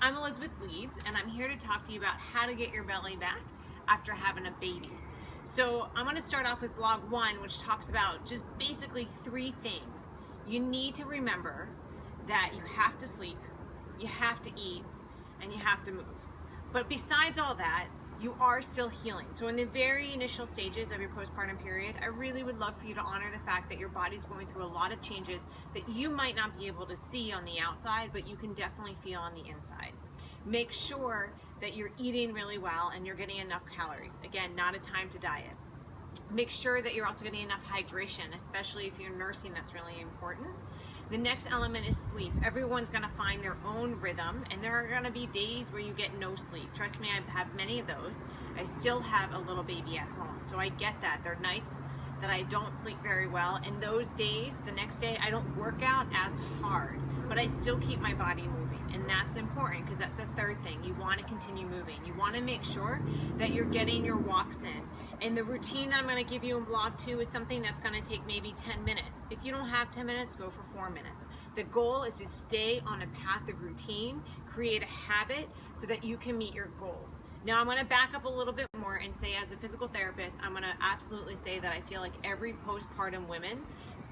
I'm Elizabeth Leeds, and I'm here to talk to you about how to get your belly back after having a baby. So I'm going to start off with blog 1, which talks about just basically 3 things. You need to remember that you have to sleep, you have to eat, and you have to move. But besides all that, you are still healing. So in the very initial stages of your postpartum period, I really would love for you to honor the fact that your body's going through a lot of changes that you might not be able to see on the outside, but you can definitely feel on the inside. Make sure that you're eating really well and you're getting enough calories. Again, not a time to diet. Make sure that you're also getting enough hydration, especially if you're nursing, that's really important. The next element is sleep. Everyone's gonna find their own rhythm, and there are gonna be days where you get no sleep. Trust me, I have many of those. I still have a little baby at home, so I get that. There are nights that I don't sleep very well, and those days, the next day, I don't work out as hard, but I still keep my body moving. And that's important because that's the third thing. You want to continue moving. You want to make sure that you're getting your walks in. And the routine that I'm going to give you in blog 2 is something that's going to take maybe 10 minutes. If you don't have 10 minutes, go for 4 minutes. The goal is to stay on a path of routine, create a habit so that you can meet your goals. Now I'm going to back up a little bit more and say, as a physical therapist, I'm going to absolutely say that I feel like every postpartum woman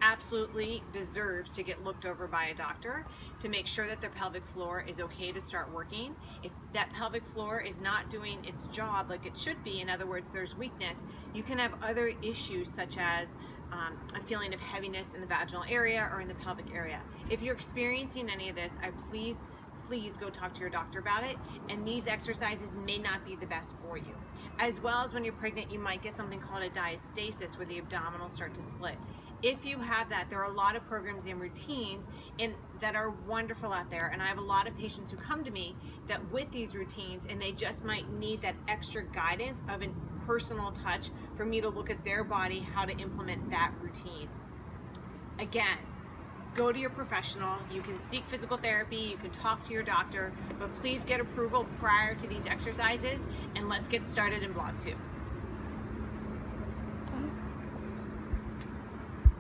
absolutely deserves to get looked over by a doctor to make sure that their pelvic floor is okay to start working. If that pelvic floor is not doing its job like it should be, in other words, there's weakness, you can have other issues such as a feeling of heaviness in the vaginal area or in the pelvic area. If you're experiencing any of this, please go talk to your doctor about it, and these exercises may not be the best for you. As well as when you're pregnant, you might get something called a diastasis where the abdominals start to split. If you have that, there are a lot of programs and routines that are wonderful out there, and I have a lot of patients who come to me that with these routines, and they just might need that extra guidance of a personal touch for me to look at their body, how to implement that routine. Again, go to your professional. You can seek physical therapy, you can talk to your doctor, but please get approval prior to these exercises, and let's get started in blog 2.